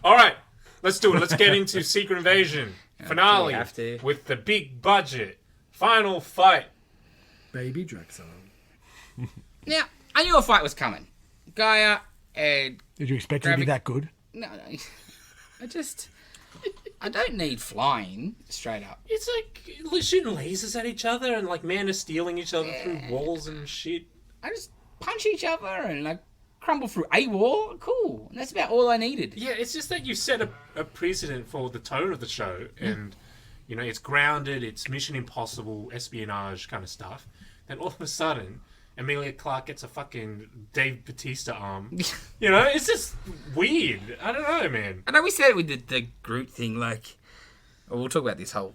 All right, let's do it. Let's get into Secret Invasion finale we have to. with the big budget final fight. Baby Draxon. Now, I knew a fight was coming. Gaia and... Did you expect it to be that good? No. I don't need flying, straight up. It's like shooting lasers at each other and like Man of Stealing each other through walls and shit. I just punch each other and like crumble through a wall. Cool. And that's about all I needed. Yeah, it's just that you set a precedent for the tone of the show, and you know it's grounded, it's Mission Impossible, espionage kind of stuff. Then all of a sudden, Emilia Clarke gets a fucking Dave Bautista arm. You know, it's just weird. I don't know, man. I know we said it with the Groot thing, like... Well, we'll talk about this whole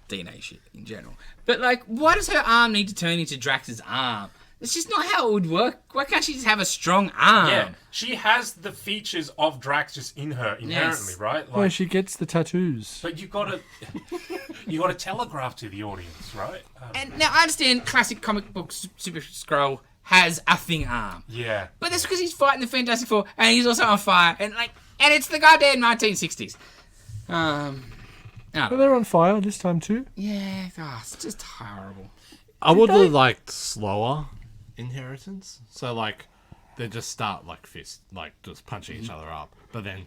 DNA shit in general. But, like, why does her arm need to turn into Drax's arm? It's just not how it would work. Why can't she just have a strong arm? Yeah, she has the features of Drax just in her inherently, right? Like, Well, she gets the tattoos. but you gotta telegraph to the audience, right? And now, I understand classic comic book Super Skrull has a thing arm. Yeah. But that's because he's fighting the Fantastic Four, and he's also on fire, and it's the goddamn 1960s. But they're on fire this time too. Yeah, it's just horrible. I would have liked slower inheritance. So, like, they just start, like, just punching each other up. But then,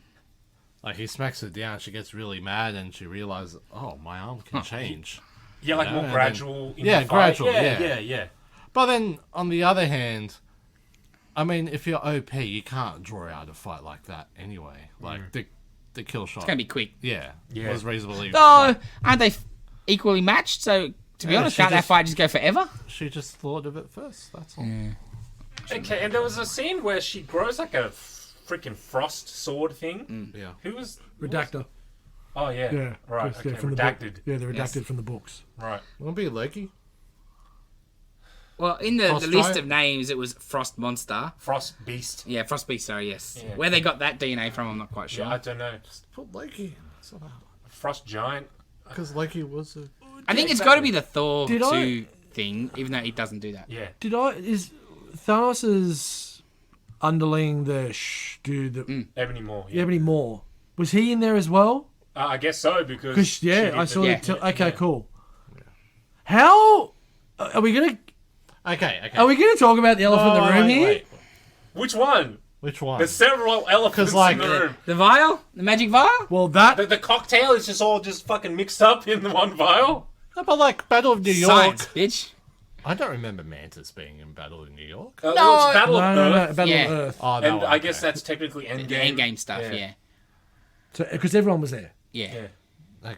like, he smacks her down, she gets really mad, and she realizes, oh, my arm can change. Yeah, like more and gradual. then- in the fight. gradual, yeah. Yeah. But then, on the other hand, I mean, if you're OP, you can't draw out a fight like that anyway. Like, the kill shot. It's going to be quick. Yeah. Yeah. Was reasonably... Oh, aren't they equally matched? So, to be Yeah, honest, she can't that just- fight just go forever? She just thought of it first, that's all. Okay, and there was a scene where she grows like a freaking frost sword thing. Yeah. Who was Redactor. Oh yeah. Yeah. Right. Yes, Okay. yeah, from Redacted. The book. Yeah, they're redacted from the books. Right. Won't be Loki. Well, in the Frost list Giant? of names, it was Frost Monster. Frost Beast. Yeah, Frost Beast, sorry, yes. Yeah. Where they got that DNA from, I'm not quite sure. Yeah, I don't know. Put Loki. That's not Frost Giant. because Loki was a... I think it's got to be the Thor Did 2 thing, even though he doesn't do that. Yeah. Is Thanos' underling the dude that Ebony Maw. Yeah. Ebony Maw, was he in there as well? I guess so because. Because she did I saw Yeah. okay, cool. How are we gonna Okay. talk about the elephant in the room here? Wait. Which one? Which one? There's several elephants 'Cause, like, in the room. The vial? The magic vial? Well, that The cocktail is just all fucking mixed up in the one vial. No, but like Battle of New York. Science, bitch. I don't remember Mantis being in Battle of New York. It was Battle of no, Earth. Battle Yeah. of Earth. Oh, that And one, I guess okay. that's technically Endgame. The endgame stuff, yeah. So because everyone was there. Yeah. Okay.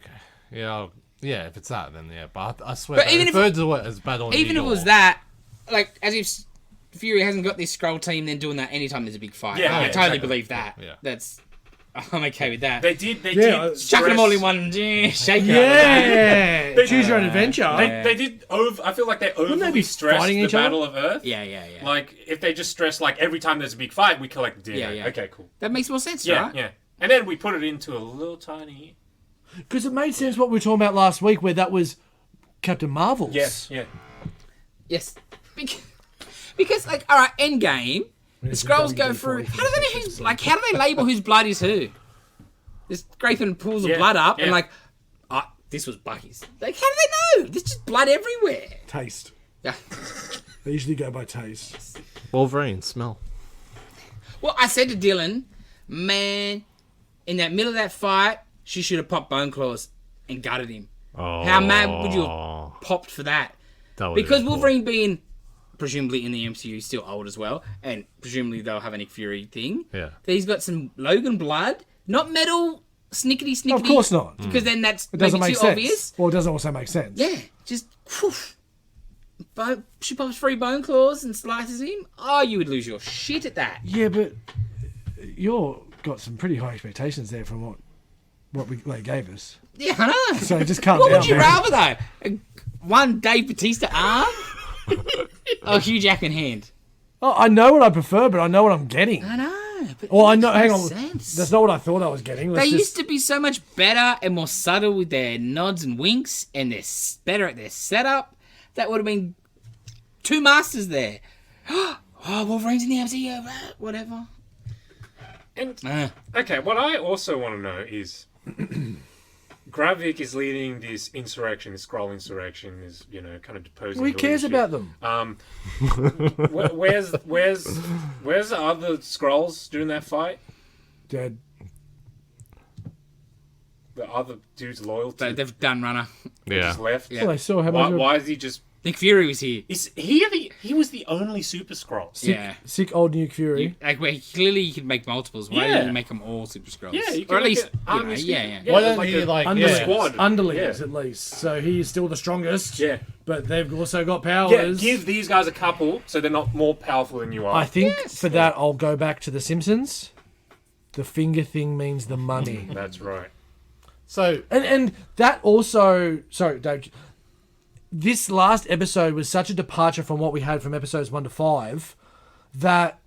Yeah. Yeah. If it's that, then yeah. But I swear, But they even if- referred to it as Battle of New York. Even if it was that, like, as if Fury hasn't got this Skrull team then doing that anytime there's a big fight. Yeah, I yeah, totally exactly. believe that. Yeah. That's... I'm okay with that. They did. Chuck them all in one, shake it. Yeah, choose your own adventure. They did. I feel like they they overly be stressed fighting the each other? Battle of Earth. Yeah. Like if they just stress like every time there's a big fight, we collect DNA. Yeah. Okay, cool. That makes more sense, Yeah, right? yeah. And then we put it into a little tiny. Because it made sense what we were talking about last week, where that was Captain Marvel's. Yes. Yeah. Yes. Because, like, all right, Endgame, the Skrulls go through... How do they label whose blood is who? This Grayson pulls the Yeah, blood up and yeah. like, this was Bucky's. Like, how do they know? There's just blood everywhere. Taste. Yeah. They usually go by taste. Wolverine smell. Well, I said to Dylan, man, in that middle of that fight, she should have popped Bone Claws and gutted him. Oh, How mad would you have popped for that? that would've Because been cool. Wolverine being presumably in the MCU still old as well, and presumably they'll have a Nick Fury thing. Yeah. He's got some Logan blood, not metal snickety. Of course not. Because then that's It doesn't maybe make too sense. obvious. Well, it doesn't also make sense. Yeah, just whew. She pops 3 Bone Claws and slices him. Oh, you would lose your shit at that. Yeah, but you're got some pretty high expectations there from what they gave us. Yeah, I know. So just calm What down. would you man. rather though? One Dave Bautista arm, or Hugh Jackman hand? Oh, I know what I prefer, but I know what I'm getting. I know. But Well, I it know. makes Hang no on. sense. That's not what I thought I was getting. They used to be so much better and more subtle with their nods and winks, and they're better at their setup. That would have been 2 masters there. Oh, Wolverine's in the MCU, whatever. And Uh, okay, what I also want to know is, Gravik is leading this insurrection, this scroll insurrection, is kind of deposing. Who the cares leadership. about them? Where's the other scrolls during that fight? Dead. The other dude's loyalty they've done runner. Yeah. just left. Yeah. Well, they saw how much Why is he just? Nick Fury was here. Is he was the only Super Scroll. sick old Nick Fury. Like where clearly you could make multiples. Why Yeah. didn't you make them all Super Scrolls? Yeah, you or can at make least it army yeah. Why don't like he a like Underlings, squad. underlings Yeah. at least. So he's still the strongest. Yeah. But they've also got Yeah, powers. give these guys a couple so they're not more powerful than you are. I think for that I'll go back to The Simpsons. The finger thing means the money. That's right. So And that also, sorry, Dave. This last episode was such a departure from what we had from episodes 1 to 5 that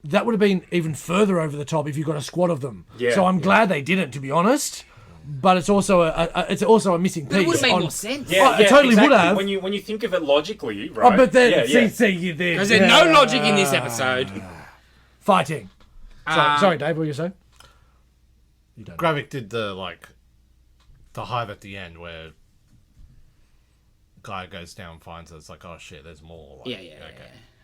would have been even further over the top if you got a squad of them. Yeah, so I'm yeah. glad they didn't, to be honest. But it's also a missing piece. It would have made on- more sense. Yeah. it totally would have. When you think of it logically, Oh, right? but then yeah. see you there. Because there's no logic in this episode. Fighting. Sorry, Dave. What were you saying? You don't. Gravik did the hive at the end where guy goes down and finds it. It's like, oh shit, there's more. Like, Yeah.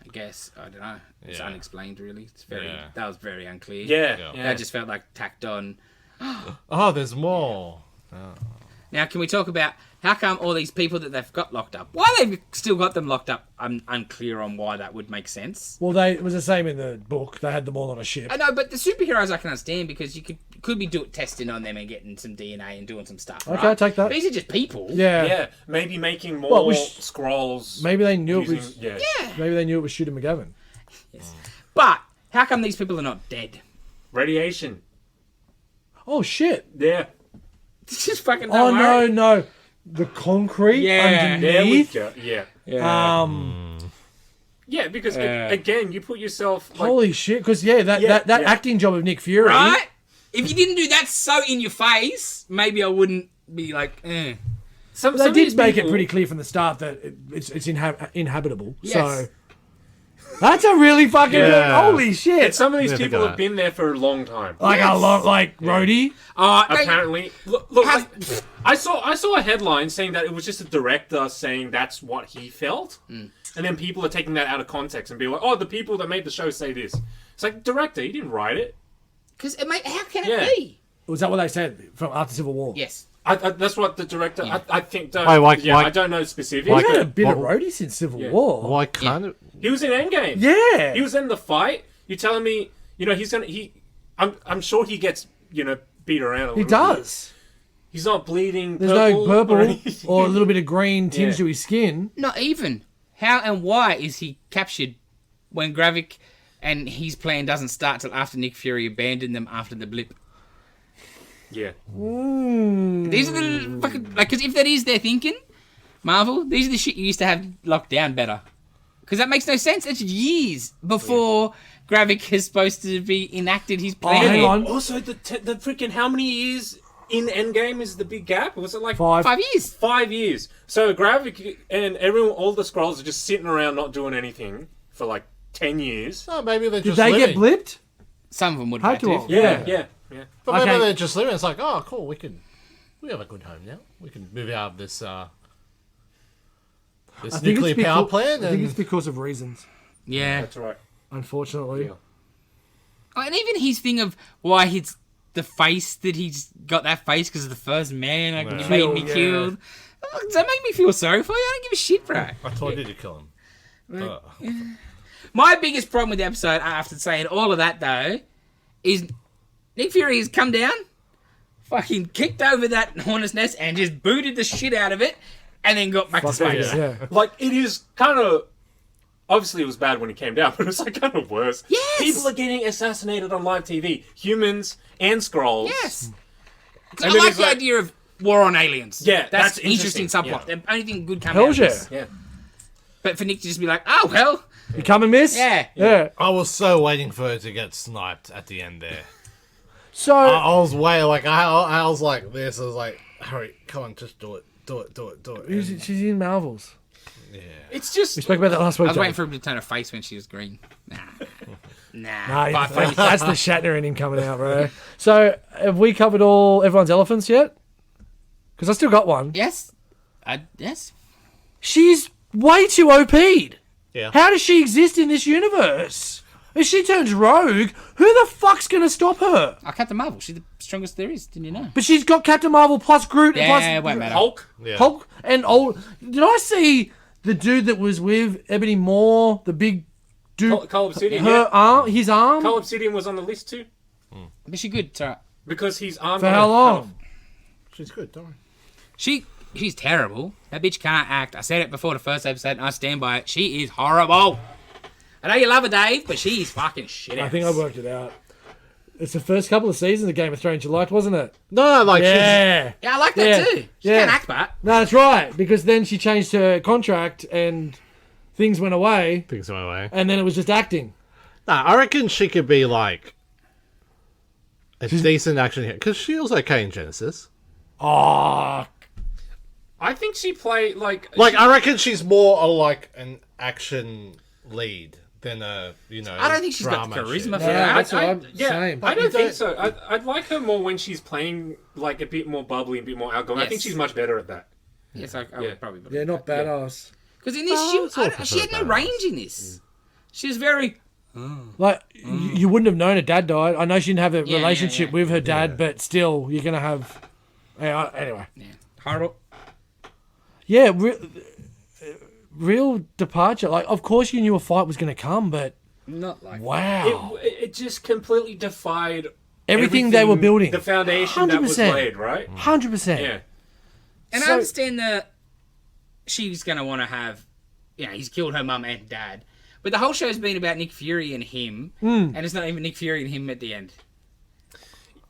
I guess I don't know. It's Yeah. unexplained, really. It's very Yeah. that was very unclear. Yeah. That just felt like tacked on. Oh, there's more. Now, can we talk about how come all these people that they've got locked up? Why they've still got them locked up? I'm unclear on why that would make sense. Well, it was the same in the book. They had them all on a ship. I know, but the superheroes I can understand because you could be testing on them and getting some DNA and doing some stuff. Okay, right? take that. These are just people. Yeah. Yeah, maybe making more Well, scrolls. Maybe they knew using, it was. Yeah. Maybe they knew it was Shooter McGavin. But how come these people are not dead? Radiation. Oh shit! Yeah. It's just fucking. Oh don't worry. no! The concrete Yeah. There we underneath. go. Yeah. Yeah, because again, you put yourself. Like, Holy shit! Because that Yeah, that yeah. acting job of Nick Fury. Right? If you didn't do that so in your face, maybe I wouldn't be like, some They of these did make people- it pretty clear from the start that it's inhabitable. Yes. So that's a really fucking Yeah. holy shit! Some of these Yeah, think people of have that. been there for a long time. Like a lot, like Rhodey. Apparently, look, Has- like, I saw a headline saying that it was just a director saying that's what he felt, and then people are taking that out of context and being like, "Oh, the people that made the show say this." It's like, director, he didn't write it. Because how can Yeah. it be? Was that what they said from after Civil War? Yes. That's what the director. I think. Don't, Wait, I don't know specifics. He's Like- had a bit of what- Rhodey since Civil Yeah. War. Why can't it? He was in Endgame. Yeah. He was in the fight. You're telling me, he's gonna. I'm sure he gets, beat around. He does. He's not bleeding. There's no purple anything. or a little bit of green tinge Yeah. to his skin. Not even. How and why is he captured when Gravik and his plan doesn't start till after Nick Fury abandoned them after the blip? Yeah. These are the fucking because if that is their thinking, Marvel, these are the shit you used to have locked down better. Because that makes no sense. It's years before Gravik is supposed to be enacted his plan. hang on. Also, the freaking how many years in Endgame is the big gap? Was it like 5 years. 5 years? So Gravik and everyone, all the Skrulls are just sitting around not doing anything for like 10 years. Oh, maybe they're Did just they living. get blipped? Some of them would How have too had long? to. Yeah. But maybe Okay. they're just living. It's like, oh, cool. We have a good home now. We can move out of this this nuclear power plant. I think And it's because of reasons, Yeah. That's right. unfortunately. Yeah. Oh, and even his thing of why he's the face that he's got that face because of the first man like you made me Yeah. killed. Does that make me feel sorry for you? I don't give a shit, bro. I told you to kill him. My biggest problem with the episode, after saying all of that though, is Nick Fury has come down, fucking kicked over that hornet's nest and just booted the shit out of it, and then got back to space. Yeah. Like, it is kind of... Obviously, it was bad when he came down, but it's like kind of worse. Yes! People are getting assassinated on live TV. Humans and Skrulls. Yes. I And then like he's the like- idea of war on aliens. Yeah, that's that's an interesting interesting. subplot. The only thing good coming Hell out of yeah. this. Yeah. But for Nick to just be like, oh well, You coming, miss? yeah. Yeah. I was so waiting for her to get sniped at the end there. So I was way like I was like this. I was like, hurry, come on, just do it. And- she's in Marvels. It's just... We spoke about that last week. I was waiting Dave. for him to turn her face when she was green. Nah. Nah. Nah, that's the Shatner in him coming out, bro. So, have we covered everyone's elephants yet? Because I still got one. Yes. Yes. She's way too OP'd. Yeah. How does she exist in this universe? If she turns rogue, who the fuck's gonna stop her? Captain Marvel. She's the strongest there is. Didn't you know? But she's got Captain Marvel plus Groot Yeah, plus it won't matter. Hulk. Yeah. Hulk and old. Did I see the dude that was with Ebony Moore, the big dude? Cole Obsidian. Her Yeah. arm, his arm. Cole Obsidian was on the list too But she's good. It's all right. because his arm. For how long? She's good, don't worry. She's terrible. That bitch can't act. I said it before the first episode, and I stand by it. She is horrible. I know you love her, Dave, but she is fucking shit. I think I worked it out. It's the first couple of seasons of Game of Thrones you liked, wasn't it? No, like Yeah. Yeah, I like that Yeah. too. She Yeah. can't act, but No, that's right. Because then she changed her contract and things went away, things my way. and then it was just acting. Nah, I reckon she could be like a decent action hero because she was okay in Genesis. Oh, I think she played like. I reckon she's more like an action lead than a I don't think she's got the drama charisma shit. for Yeah, that. that's what I'm saying. I don't think so. I'd like her more when she's playing like a bit more bubbly, a bit more outgoing. I think Yes. she's much better at that. Yes, I Yeah. would probably. yeah, not badass. Because in this, she had no range in this. She was very. Like, you wouldn't have known her dad died. I know she didn't have a Yeah, relationship yeah. with her dad, but still, you're going to have... Yeah, anyway. Yeah, horrible. Yeah, real departure. Like, of course you knew a fight was going to come, but Not like. wow. It just completely defied Everything they were building. the foundation that was 100%. laid, right? 100%. Yeah. And So- I understand that she's going to want to have, he's killed her mum and dad. But the whole show's been about Nick Fury and him, and it's not even Nick Fury and him at the end.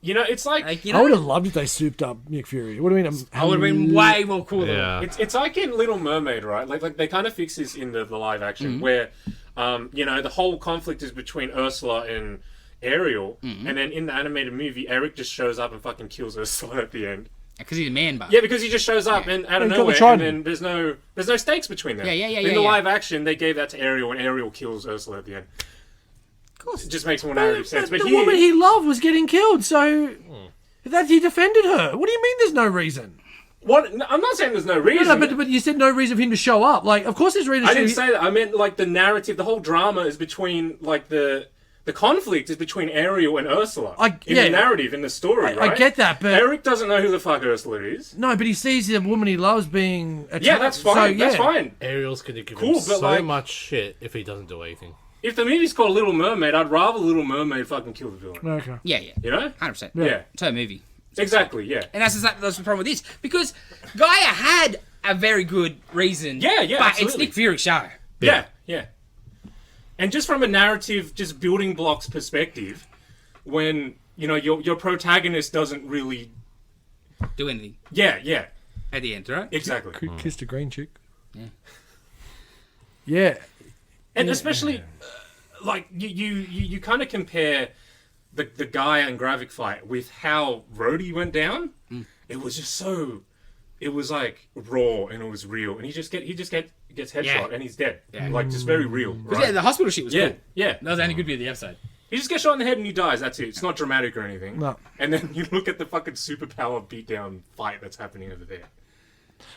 You know, it's like, Like, you I would know, have loved if they souped up Nick Fury. What do you mean? I would have been way more cooler. Yeah. it's like in Little Mermaid, right? Like they kind of fix this in the live action where, the whole conflict is between Ursula and Ariel, and then in the animated movie, Eric just shows up and fucking kills Ursula at the end. Because he's a man bun. Yeah, because he just shows up and out of He's got the nowhere, and trident. then there's no stakes between them. Yeah, In the live action, they gave that to Ariel, and Ariel kills Ursula at the end. Of course. It just makes more narrative sense. But the here, woman he loved was getting killed, so that he defended her. What do you mean there's no reason? what? No, I'm not saying there's no reason. No, but you said no reason for him to show up. Like, of course there's reason. I didn't say that. I meant like the narrative, the whole drama is between like the conflict is between Ariel and Ursula in the narrative, in the story. Right? I get that, but Eric doesn't know who the fuck Ursula is. no, but he sees the woman he loves being attacked. Yeah, that's fine. So, That's fine. Ariel's gonna give Cool, him but, so like- much shit if he doesn't do anything. If the movie's called Little Mermaid, I'd rather Little Mermaid fucking kill the villain. Okay. Yeah. You know? 100%. Yeah. It's her movie. Exactly. Yeah. And that's the problem with this. Because Gaia had a very good reason. Yeah, But it's absolutely. Nick Fury's show. Yeah. Yeah. And just from a narrative, just building blocks perspective, when your protagonist doesn't really. Do anything Yeah. at the end, right? Exactly. Kissed a green chick. Yeah. Yeah. And especially, like you kind of compare the Gaia and Gravik fight with how Rhodey went down. It was just so, it was like raw and it was real, and he just gets headshot Yeah. and he's dead. Yeah. Like just very real. Because Right? the hospital shit was Yeah, cool. yeah. That was the only good bit of the episode. He just gets shot in the head and he dies. That's it. It's not dramatic or anything. No. And then you look at the fucking superpower beatdown fight that's happening over there.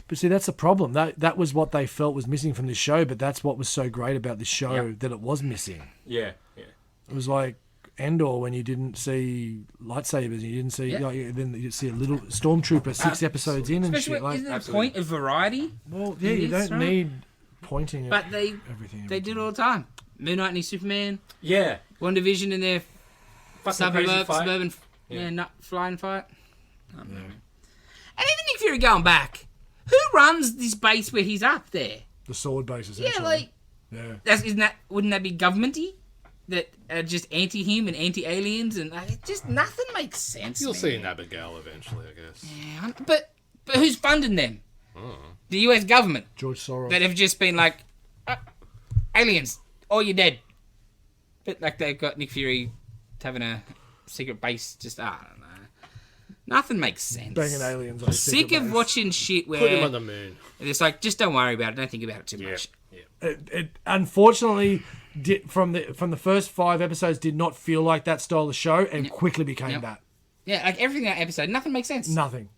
But see, that's the problem. That was what they felt was missing from this show, but that's what was so great about this show, Yep. that it was missing. Yeah, yeah. It was like Endor when you didn't see lightsabers, you didn't see, Yeah. then you see a little stormtrooper 6 episodes in and Especially, shit. Like, isn't there a absolutely. point of variety? well, yeah, you Yes, don't right. need pointing at But they everything. do it all the time. Moon Knight and his Superman, Yeah. One Division in their Fucking crazy fight. suburban Yeah. nut flying fight. I don't know. And even Nick Fury going back. Who runs this base where he's up there? The sword base, Yeah, essentially. like Yeah. wouldn't that be governmenty? That are just anti him and anti aliens and just nothing makes sense. You'll man. see in Abigail eventually, I guess. Yeah, but who's funding them? The US government George Soros. that have just been like aliens, or you're dead. But like they've got Nick Fury having a secret base. Just I don't know. Nothing makes sense. Banging aliens on a Sick secret of base. watching shit Put him where on the moon. it's like just don't worry about it. Don't think about it too Yeah. much. Unfortunately, from the first 5 episodes did not feel like that style of show, and quickly became Yep. that. Yeah, like everything in that episode, nothing makes sense. Nothing.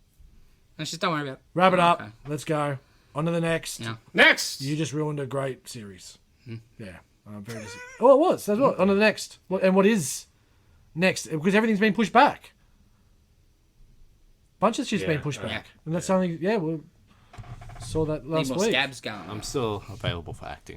Let's just don't worry about it. Wrap it up. Okay. Let's go on to the next. Yeah. Next. You just ruined a great series. Yeah, I'm very disappointed. Oh, it was. That's what. On to the next. What is next? Because everything's been pushed back. Bunch of shit's Yeah, been pushed yeah. back, and that's only we saw that Need last more week. scabs going. I'm still available for acting.